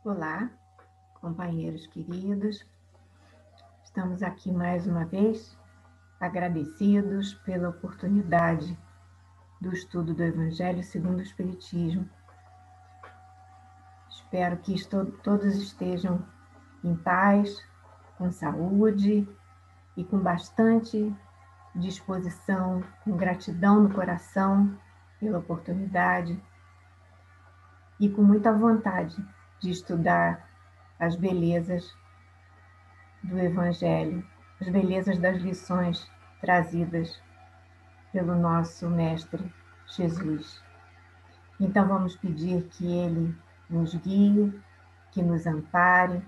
Olá, companheiros queridos, estamos aqui mais uma vez agradecidos pela oportunidade do estudo do Evangelho segundo o Espiritismo. Espero que todos estejam em paz, com saúde e com bastante disposição, com gratidão no coração pela oportunidade e com muita vontade de estudar as belezas do Evangelho, as belezas das lições trazidas pelo nosso Mestre Jesus. Então vamos pedir que Ele nos guie, que nos ampare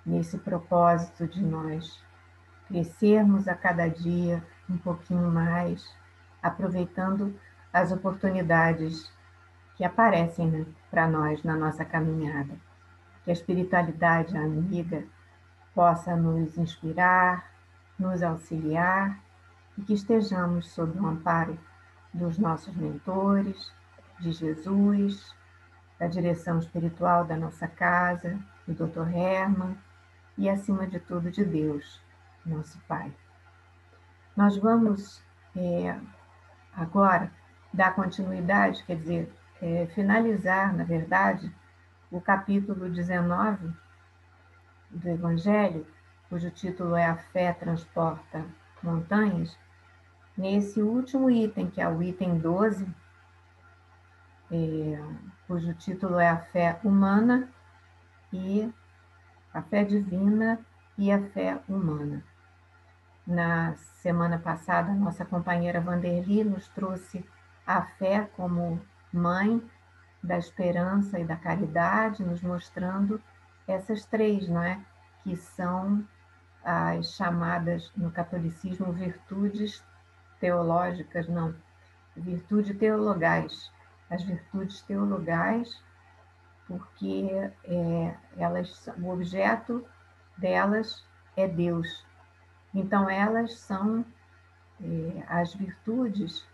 nesse propósito de nós crescermos a cada dia um pouquinho mais, aproveitando as oportunidades que aparecem, né, para nós na nossa caminhada. Que a espiritualidade amiga possa nos inspirar, nos auxiliar e que estejamos sob o amparo dos nossos mentores, de Jesus, da direção espiritual da nossa casa, do Dr. Herman e, acima de tudo, de Deus, nosso Pai. Nós vamos agora dar continuidade, quer dizer, finalizar, na verdade, o capítulo 19 do Evangelho, cujo título é A Fé Transporta Montanhas, nesse último item, que é o item 12, cujo título é A Fé Humana e a Fé Divina e a Fé Humana. Na semana passada, nossa companheira Vanderly nos trouxe a fé como mãe da esperança e da caridade, nos mostrando essas três, não é? Que são as chamadas no catolicismo virtudes teológicas, não, virtudes teologais. As virtudes teologais, porque o objeto delas é Deus. Então, elas são as virtudes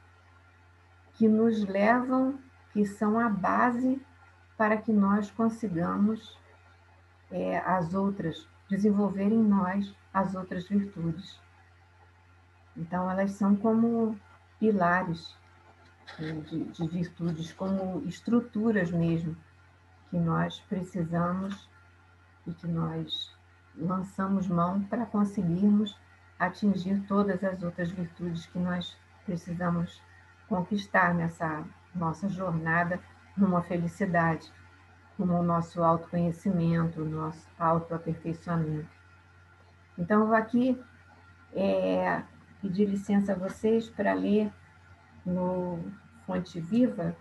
que nos levam, que são a base para que nós consigamos as outras, desenvolver em nós as outras virtudes. Então, elas são como pilares de virtudes, como estruturas mesmo, que nós precisamos e que nós lançamos mão para conseguirmos atingir todas as outras virtudes que nós precisamos conquistar nessa nossa jornada rumo à felicidade, rumo ao nosso autoconhecimento, o nosso autoaperfeiçoamento. Então, eu vou aqui pedir licença a vocês para ler no Fonte Viva,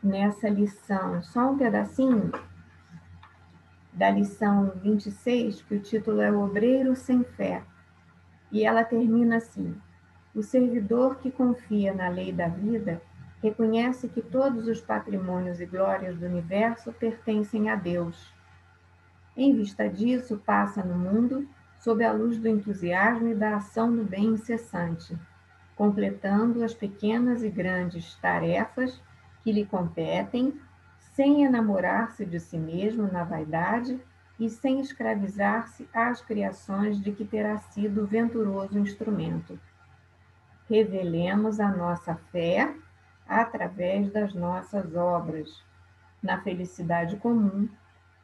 nessa lição, só um pedacinho da lição 26, que o título é O Obreiro Sem Fé. E ela termina assim: o servidor que confia na lei da vida reconhece que todos os patrimônios e glórias do universo pertencem a Deus. Em vista disso, passa no mundo sob a luz do entusiasmo e da ação do bem incessante, completando as pequenas e grandes tarefas que lhe competem, sem enamorar-se de si mesmo na vaidade e sem escravizar-se às criações de que terá sido venturoso instrumento. Revelemos a nossa fé através das nossas obras, na felicidade comum,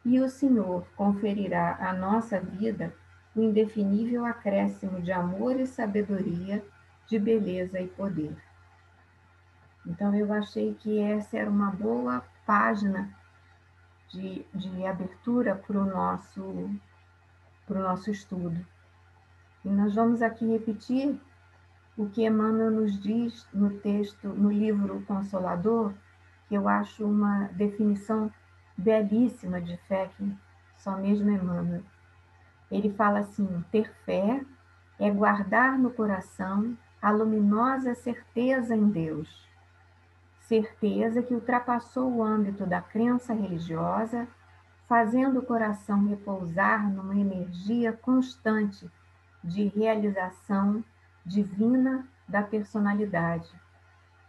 e o Senhor conferirá à nossa vida o indefinível acréscimo de amor e sabedoria, de beleza e poder. Então, eu achei que essa era uma boa página de abertura para o nosso estudo. E nós vamos aqui repetir o que Emmanuel nos diz no texto, no livro Consolador, que eu acho uma definição belíssima de fé, que só mesmo Emmanuel. Ele fala assim: ter fé é guardar no coração a luminosa certeza em Deus. Certeza que ultrapassou o âmbito da crença religiosa, fazendo o coração repousar numa energia constante de realização divina da personalidade.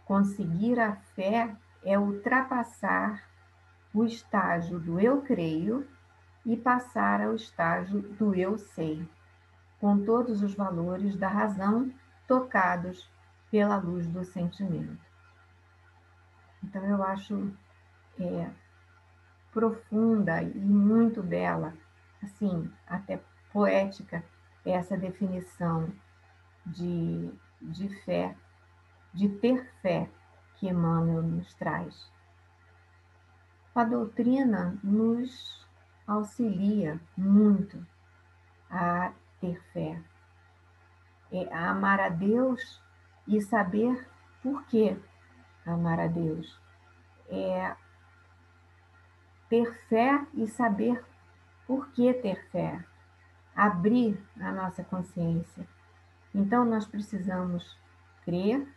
Conseguir a fé é ultrapassar o estágio do eu creio e passar ao estágio do eu sei, com todos os valores da razão tocados pela luz do sentimento. Então, eu acho profunda e muito bela, assim, até poética, essa definição de fé, de ter fé que Emmanuel nos traz. A doutrina nos auxilia muito a ter fé, a amar a Deus e saber por que amar a Deus. É ter fé e saber por que ter fé. Abrir a nossa consciência. Então, nós precisamos crer,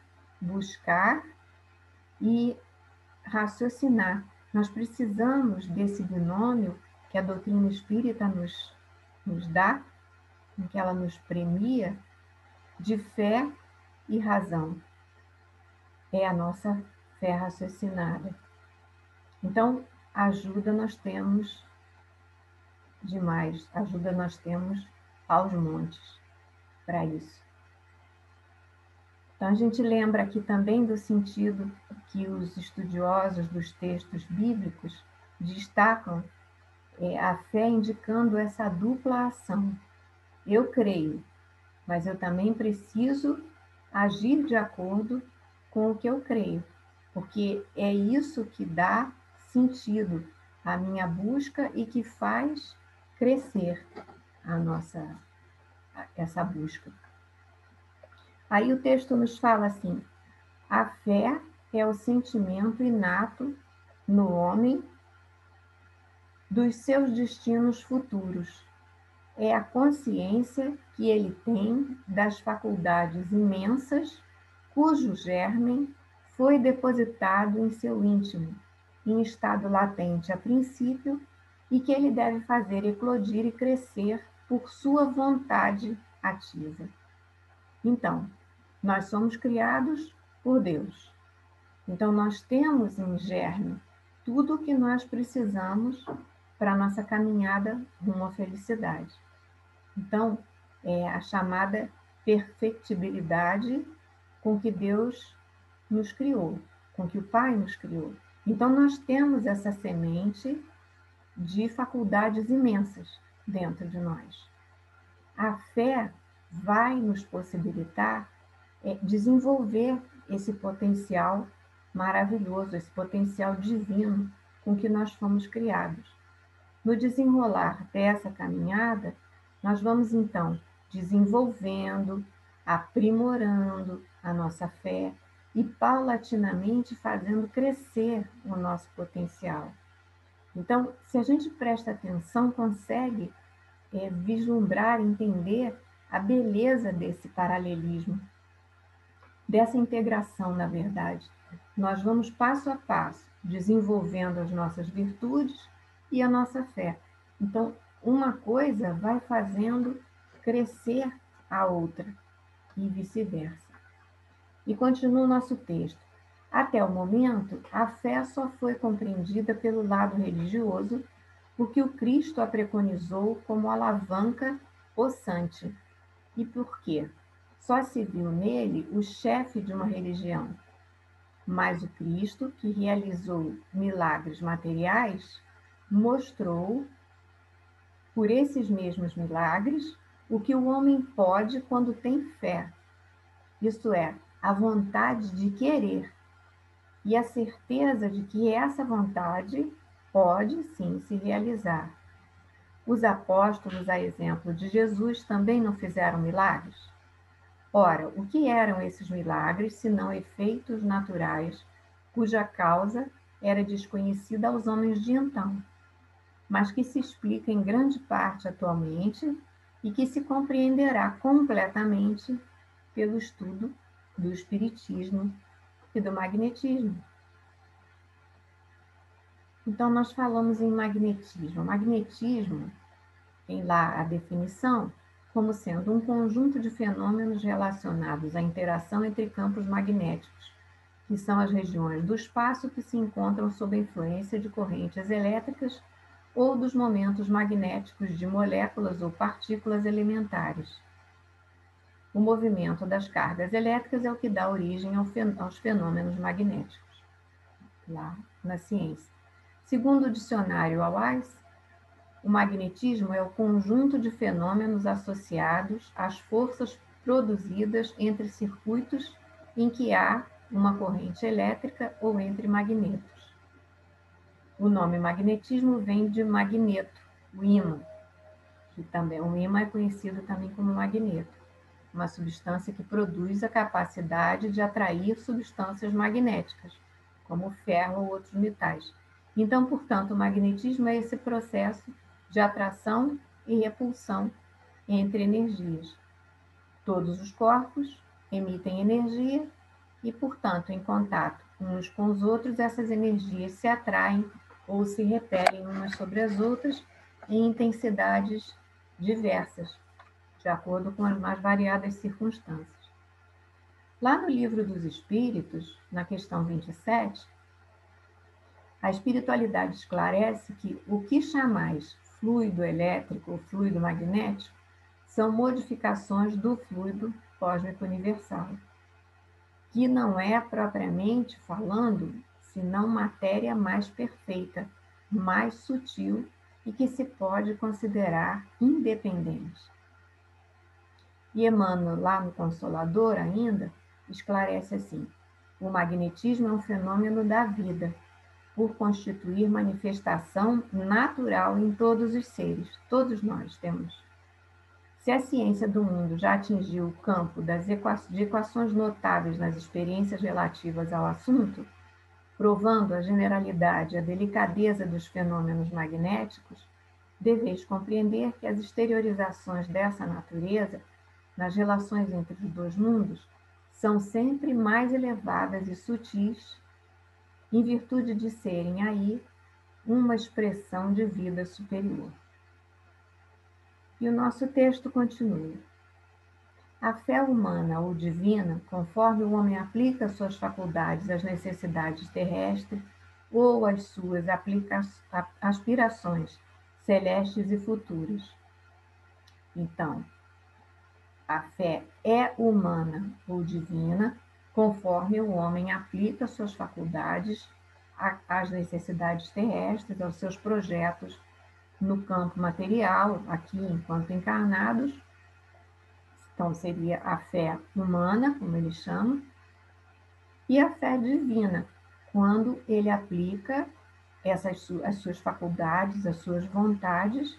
buscar e raciocinar. Nós precisamos desse binômio que a doutrina espírita nos dá, em que ela nos premia, de fé e razão. É a nossa fé raciocinada. Então, ajuda nós temos demais, ajuda nós temos aos montes para isso. Então, a gente lembra aqui também do sentido que os estudiosos dos textos bíblicos destacam a fé indicando essa dupla ação. Eu creio, mas eu também preciso agir de acordo com o que eu creio, porque é isso que dá sentido à minha busca e que faz crescer essa busca. Aí o texto nos fala assim: a fé é o sentimento inato no homem dos seus destinos futuros. É a consciência que ele tem das faculdades imensas cujo germe foi depositado em seu íntimo, em estado latente a princípio, e que ele deve fazer eclodir e crescer por sua vontade ativa. Então, nós somos criados por Deus. Então, nós temos em germe tudo o que nós precisamos para a nossa caminhada rumo à felicidade. Então, é a chamada perfectibilidade com que Deus nos criou, com que o Pai nos criou. Então, nós temos essa semente de faculdades imensas dentro de nós. A fé vai nos possibilitar desenvolver esse potencial maravilhoso, esse potencial divino com que nós fomos criados. No desenrolar dessa caminhada, nós vamos então desenvolvendo, aprimorando a nossa fé e paulatinamente fazendo crescer o nosso potencial. Então, se a gente presta atenção, consegue vislumbrar, entender a beleza desse paralelismo, dessa integração, na verdade. Nós vamos passo a passo desenvolvendo as nossas virtudes e a nossa fé. Então, uma coisa vai fazendo crescer a outra e vice-versa. E continua o nosso texto. Até o momento, a fé só foi compreendida pelo lado religioso, porque o Cristo a preconizou como alavanca possante. E por quê? Só se viu nele o chefe de uma religião. Mas o Cristo, que realizou milagres materiais, mostrou, por esses mesmos milagres, o que o homem pode quando tem fé. Isto é, a vontade de querer e a certeza de que essa vontade pode sim se realizar. Os apóstolos, a exemplo de Jesus, também não fizeram milagres? Ora, o que eram esses milagres, senão efeitos naturais, cuja causa era desconhecida aos homens de então, mas que se explica em grande parte atualmente e que se compreenderá completamente pelo estudo do espiritismo e do magnetismo. Então, nós falamos em magnetismo. Magnetismo tem lá a definição como sendo um conjunto de fenômenos relacionados à interação entre campos magnéticos, que que são as regiões do espaço que se encontram sob a influência de correntes elétricas ou dos momentos magnéticos de moléculas ou partículas elementares. O movimento das cargas elétricas é o que dá origem aos fenômenos magnéticos, lá na ciência. Segundo o dicionário Awais, o magnetismo é o conjunto de fenômenos associados às forças produzidas entre circuitos em que há uma corrente elétrica ou entre magnetos. O nome magnetismo vem de magneto, o ímã, que também o ímã é conhecido também como magneto, uma substância que produz a capacidade de atrair substâncias magnéticas, como o ferro ou outros metais. Então, portanto, o magnetismo é esse processo de atração e repulsão entre energias. Todos os corpos emitem energia e, portanto, em contato uns com os outros, essas energias se atraem ou se repelem umas sobre as outras em intensidades diversas, de acordo com as mais variadas circunstâncias. Lá no Livro dos Espíritos, na questão 27, a espiritualidade esclarece que o que chamais fluido elétrico ou fluido magnético são modificações do fluido cósmico universal, que não é, propriamente falando, senão matéria mais perfeita, mais sutil e que se pode considerar independente. E Emmanuel, lá no Consolador ainda, esclarece assim: o magnetismo é um fenômeno da vida, por constituir manifestação natural em todos os seres. Todos nós temos. Se a ciência do mundo já atingiu o campo de equações notáveis nas experiências relativas ao assunto, provando a generalidade e a delicadeza dos fenômenos magnéticos, deveis compreender que as exteriorizações dessa natureza nas relações entre os dois mundos são sempre mais elevadas e sutis, em virtude de serem aí uma expressão de vida superior. E o nosso texto continua. A fé humana ou divina, conforme o homem aplica suas faculdades às necessidades terrestres ou às suas aspirações celestes e futuras. Então, a fé é humana ou divina, conforme o homem aplica suas faculdades às necessidades terrestres, aos seus projetos no campo material, aqui enquanto encarnados. Então, seria a fé humana, como ele chama, e a fé divina, quando ele aplica as suas faculdades, as suas vontades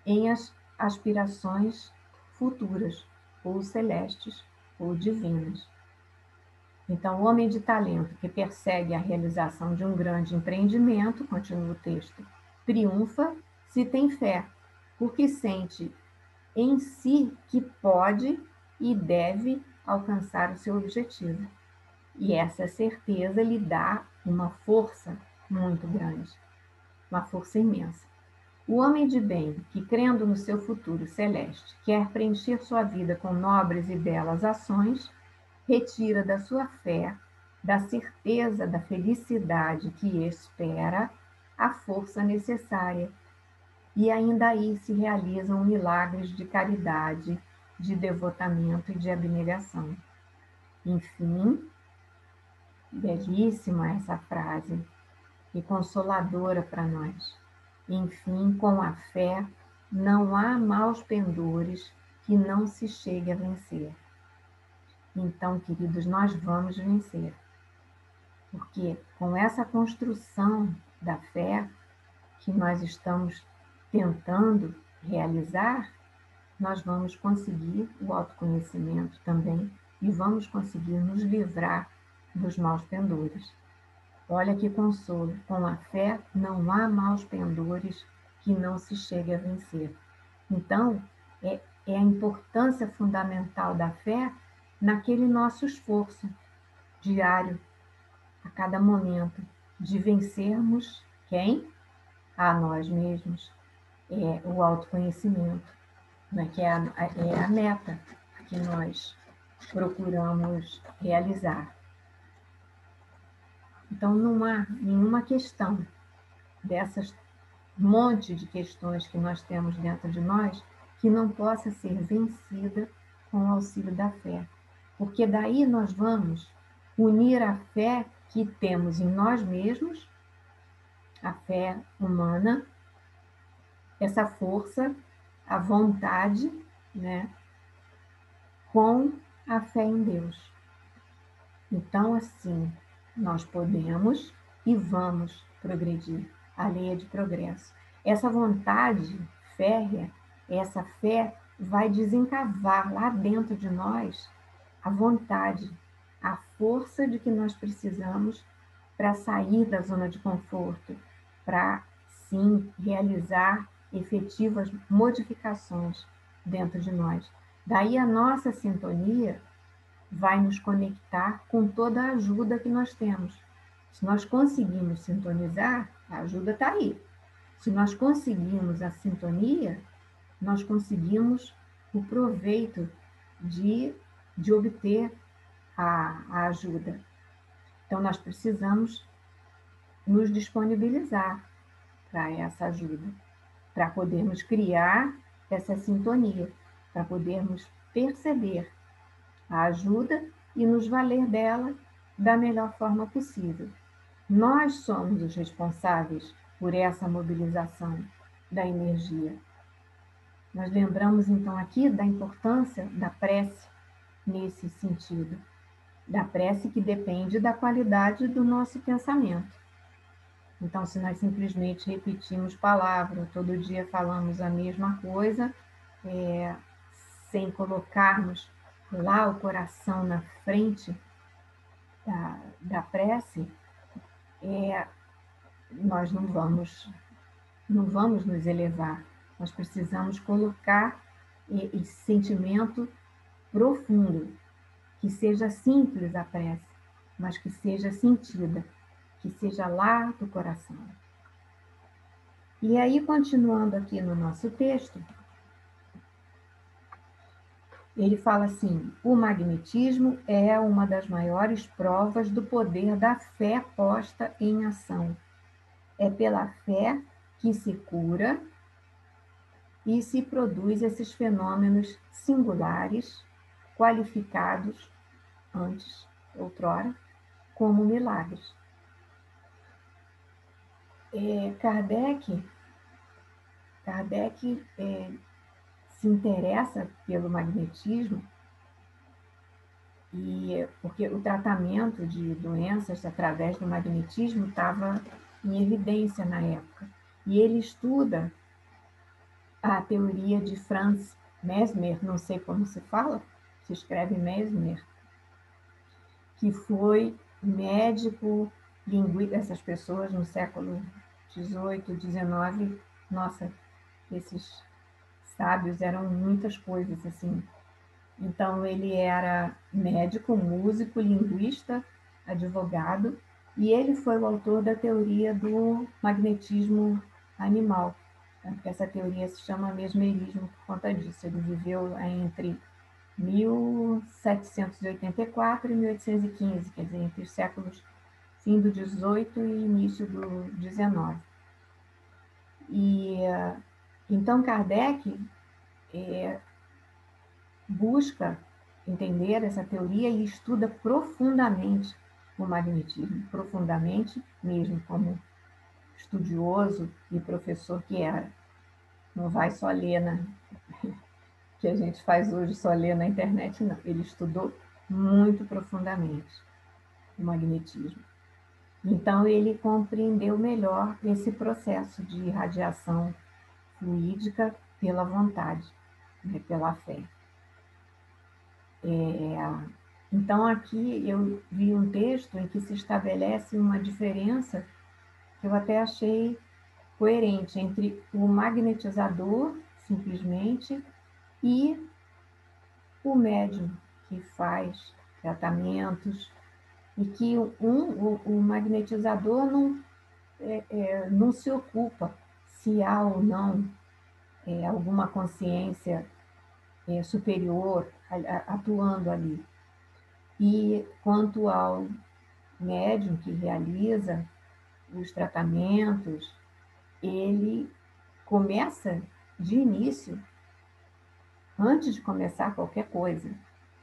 em aspirações futuras, ou celestes, ou divinas. Então, o homem de talento que persegue a realização de um grande empreendimento, continua o texto, triunfa se tem fé, porque sente em si que pode e deve alcançar o seu objetivo. E essa certeza lhe dá uma força muito grande, uma força imensa. O homem de bem, que crendo no seu futuro celeste, quer preencher sua vida com nobres e belas ações, retira da sua fé, da certeza da felicidade que espera, a força necessária. E ainda aí se realizam milagres de caridade, de devotamento e de abnegação. Enfim, belíssima essa frase e consoladora para nós. Enfim, com a fé, não há maus pendores que não se chegue a vencer. Então, queridos, nós vamos vencer. Porque com essa construção da fé que nós estamos tentando realizar, nós vamos conseguir o autoconhecimento também e vamos conseguir nos livrar dos maus pendores. Olha que consolo, com a fé não há maus pendores que não se chegue a vencer. Então, é a importância fundamental da fé naquele nosso esforço diário, a cada momento, de vencermos quem? A nós mesmos. É o autoconhecimento, né? Que é a meta que nós procuramos realizar. Então, não há nenhuma questão dessas monte de questões que nós temos dentro de nós que não possa ser vencida com o auxílio da fé. Porque daí nós vamos unir a fé que temos em nós mesmos, a fé humana, essa força, a vontade, né, com a fé em Deus. Então, assim, nós podemos e vamos progredir. A lei é de progresso. Essa vontade férrea, essa fé, vai desencavar lá dentro de nós a vontade, a força de que nós precisamos para sair da zona de conforto, para, sim, realizar efetivas modificações dentro de nós. Daí a nossa sintonia vai nos conectar com toda a ajuda que nós temos. Se nós conseguimos sintonizar, a ajuda está aí. Se nós conseguimos a sintonia, nós conseguimos o proveito de obter a ajuda. Então, nós precisamos nos disponibilizar para essa ajuda, para podermos criar essa sintonia, para podermos perceber a ajuda e nos valer dela da melhor forma possível. Nós somos os responsáveis por essa mobilização da energia. Nós lembramos então aqui da importância da prece nesse sentido, da prece que depende da qualidade do nosso pensamento. Então, se nós simplesmente repetimos palavras, todo dia falamos a mesma coisa, sem colocarmos lá o coração na frente da prece, nós não vamos nos elevar. Nós precisamos colocar esse sentimento profundo, que seja simples a prece, mas que seja sentida, que seja lá do coração. E aí, continuando aqui no nosso texto, ele fala assim: o magnetismo é uma das maiores provas do poder da fé posta em ação. É pela fé que se cura e se produz esses fenômenos singulares, qualificados antes, outrora, como milagres. Kardec se interessa pelo magnetismo porque o tratamento de doenças através do magnetismo estava em evidência na época. E ele estuda a teoria de Franz Mesmer, não sei como se fala, se escreve Mesmer, que foi médico, linguista, essas pessoas no século XVIII, XIX, nossa, esses sábios eram muitas coisas assim. Então, ele era médico, músico, linguista, advogado, e ele foi o autor da teoria do magnetismo animal. Essa teoria se chama mesmerismo por conta disso. Ele viveu entre 1784 e 1815, quer dizer, entre os séculos fim do 18 e início do 19. Então, Kardec busca entender essa teoria e estuda profundamente o magnetismo, profundamente mesmo, como estudioso e professor que era. Não vai só ler que a gente faz hoje, só ler na internet, não. Ele estudou muito profundamente o magnetismo. Então, ele compreendeu melhor esse processo de irradiação fluídica pela vontade, né, pela fé. Então, aqui eu vi um texto em que se estabelece uma diferença que eu até achei coerente entre o magnetizador, simplesmente, e o médium que faz tratamentos, e que o magnetizador não se ocupa se há ou não alguma consciência superior atuando ali. E quanto ao médium que realiza os tratamentos, ele começa de início, antes de começar qualquer coisa,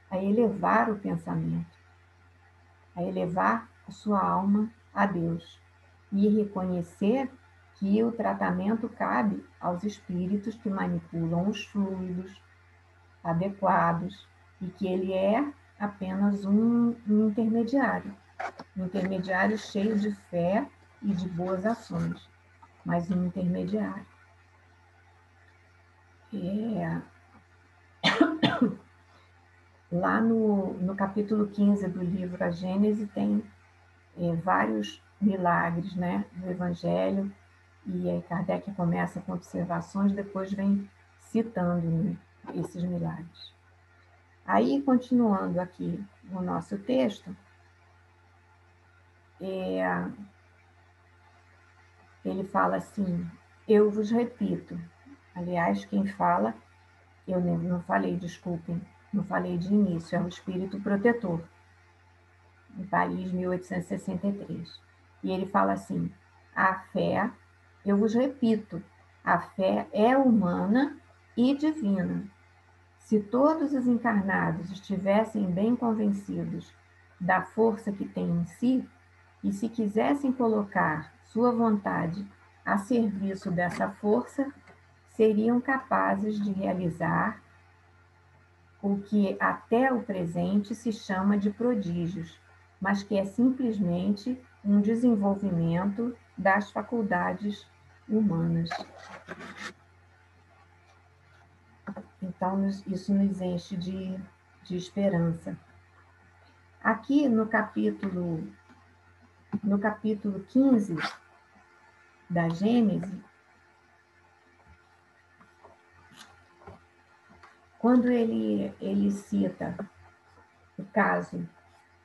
a elevar o pensamento, a elevar a sua alma a Deus e reconhecer que o tratamento cabe aos espíritos que manipulam os fluidos adequados e que ele é apenas um intermediário cheio de fé e de boas ações, mas um intermediário. Lá no capítulo 15 do livro A Gênese tem vários milagres, né, do Evangelho, e aí Kardec começa com observações, depois vem citando, né, esses milagres. Aí, continuando aqui no nosso texto, ele fala assim: eu vos repito. Aliás, quem fala, eu não falei, desculpem, não falei de início, é o Espírito Protetor, em Paris, 1863. E ele fala assim: a fé, eu vos repito, a fé é humana e divina. Se todos os encarnados estivessem bem convencidos da força que têm em si, e se quisessem colocar sua vontade a serviço dessa força, seriam capazes de realizar o que até o presente se chama de prodígios, mas que é simplesmente um desenvolvimento das faculdades humanas. Então, isso nos enche de esperança. Aqui no capítulo 15 da Gênese, quando ele cita o caso,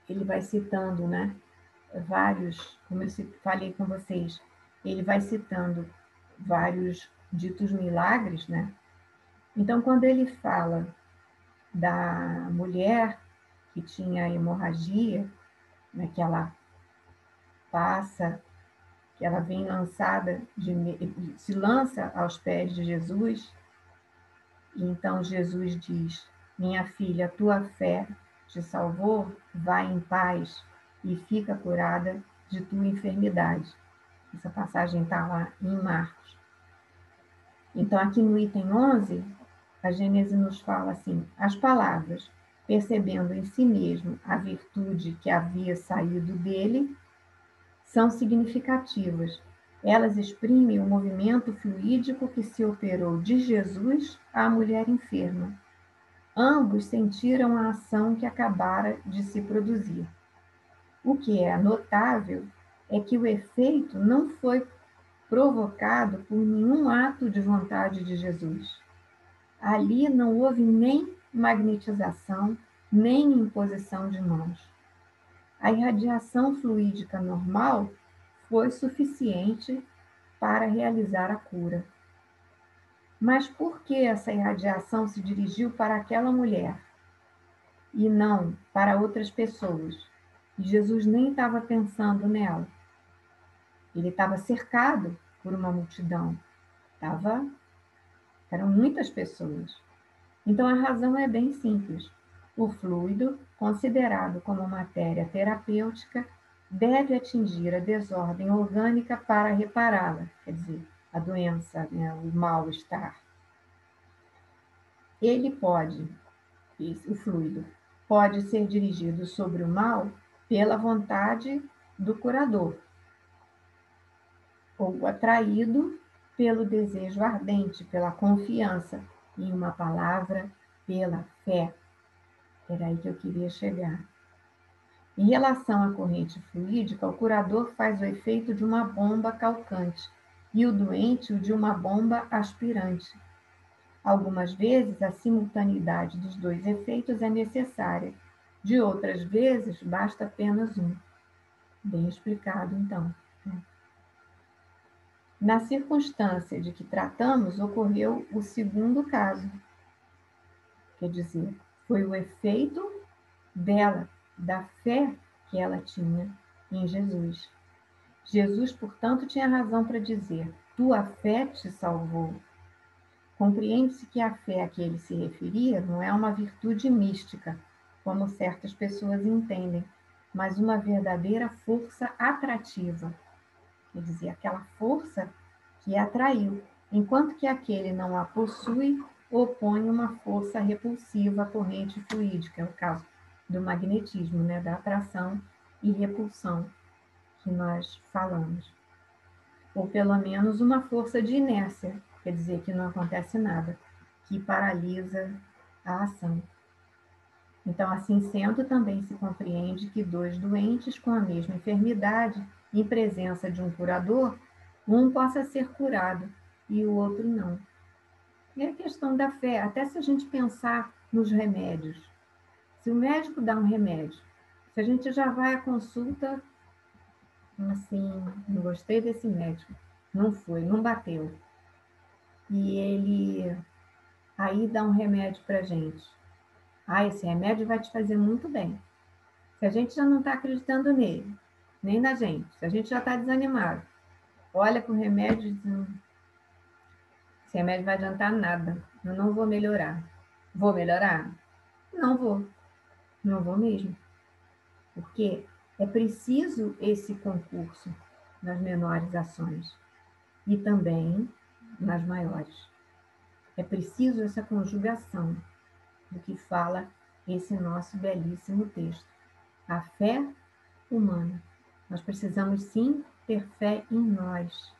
ele vai citando, né, vários, como eu falei com vocês, ele vai citando vários ditos milagres, né? Então, quando ele fala da mulher que tinha hemorragia, né, que ela passa, que ela vem lançada, se lança aos pés de Jesus, e então Jesus diz: minha filha, tua fé te salvou, vai em paz e fica curada de tua enfermidade. Essa passagem está lá em Marcos. Então, aqui no item 11, a Gênese nos fala assim: as palavras, percebendo em si mesmo a virtude que havia saído dele, são significativas. Elas exprimem o movimento fluídico que se operou de Jesus à mulher enferma. Ambos sentiram a ação que acabara de se produzir. O que é notável é que o efeito não foi provocado por nenhum ato de vontade de Jesus. Ali não houve nem magnetização, nem imposição de mãos. A irradiação fluídica normal foi suficiente para realizar a cura. Mas por que essa irradiação se dirigiu para aquela mulher e não para outras pessoas? E Jesus nem estava pensando nela. Ele estava cercado por uma multidão. Eram muitas pessoas. Então a razão é bem simples. O fluido, considerado como matéria terapêutica, deve atingir a desordem orgânica para repará-la, quer dizer, a doença, né, o mal-estar. O fluido, pode ser dirigido sobre o mal pela vontade do curador, ou atraído pelo desejo ardente, pela confiança, em uma palavra, pela fé. Era aí que eu queria chegar. Em relação à corrente fluídica, o curador faz o efeito de uma bomba calcante e o doente o de uma bomba aspirante. Algumas vezes, a simultaneidade dos dois efeitos é necessária. De outras vezes, basta apenas um. Bem explicado, então. Na circunstância de que tratamos, ocorreu o segundo caso. Quer dizer, foi o efeito dela, da fé que ela tinha em Jesus. Jesus, portanto, tinha razão para dizer: tua fé te salvou. Compreende-se que a fé a que ele se referia não é uma virtude mística, como certas pessoas entendem, mas uma verdadeira força atrativa. Quer dizer, aquela força que atraiu, enquanto que aquele não a possui, opõe uma força repulsiva à corrente fluídica, é o caso do magnetismo, né, da atração e repulsão que nós falamos. Ou pelo menos uma força de inércia, quer dizer que não acontece nada, que paralisa a ação. Então, assim sendo, também se compreende que dois doentes com a mesma enfermidade, em presença de um curador, um possa ser curado e o outro não. É a questão da fé, até se a gente pensar nos remédios. Se o médico dá um remédio, se a gente já vai à consulta, assim, não gostei desse médico, não foi, não bateu. E ele aí dá um remédio para gente. Ah, esse remédio vai te fazer muito bem. Se a gente já não está acreditando nele, nem na gente, se a gente já está desanimado, olha para o remédio e diz: esse remédio vai adiantar nada, eu não vou melhorar. Vou melhorar? Não vou, não vou mesmo. Porque é preciso esse concurso nas menores ações e também nas maiores. É preciso essa conjugação do que fala esse nosso belíssimo texto. A fé humana. Nós precisamos sim ter fé em nós,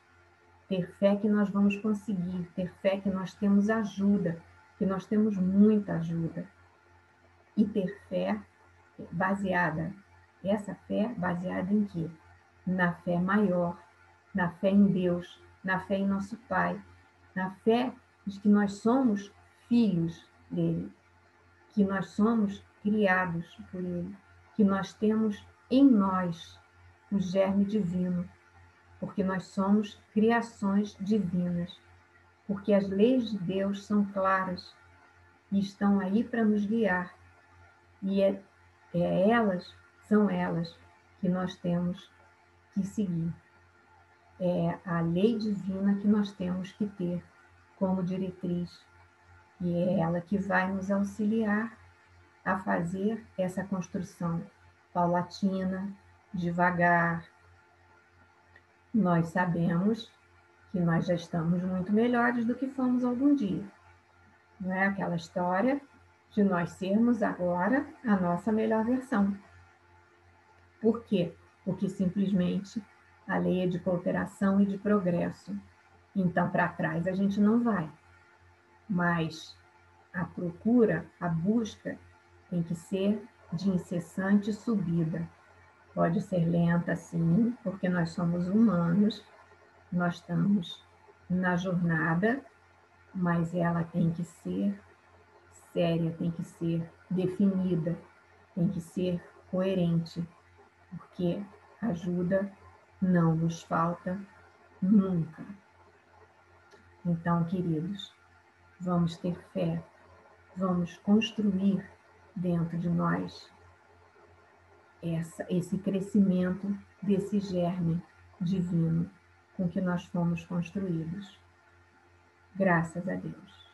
ter fé que nós vamos conseguir, ter fé que nós temos ajuda, que nós temos muita ajuda. E ter fé baseada, essa fé baseada em quê? Na fé maior, na fé em Deus, na fé em nosso Pai, na fé de que nós somos filhos dele, que nós somos criados por ele, que nós temos em nós o germe divino, porque nós somos criações divinas, porque as leis de Deus são claras e estão aí para nos guiar. E são elas que nós temos que seguir. É a lei divina que nós temos que ter como diretriz. E é ela que vai nos auxiliar a fazer essa construção paulatina, devagar. Nós sabemos que nós já estamos muito melhores do que fomos algum dia. Não é aquela história de nós sermos agora a nossa melhor versão. Por quê? Porque simplesmente a lei é de cooperação e de progresso. Então, para trás a gente não vai. Mas a procura, a busca, tem que ser de incessante subida. Pode ser lenta, sim, porque nós somos humanos, nós estamos na jornada, mas ela tem que ser séria, tem que ser definida, tem que ser coerente, porque ajuda não nos falta nunca. Então, queridos, vamos ter fé, vamos construir dentro de nós esse crescimento desse germe divino com que nós fomos construídos. Graças a Deus.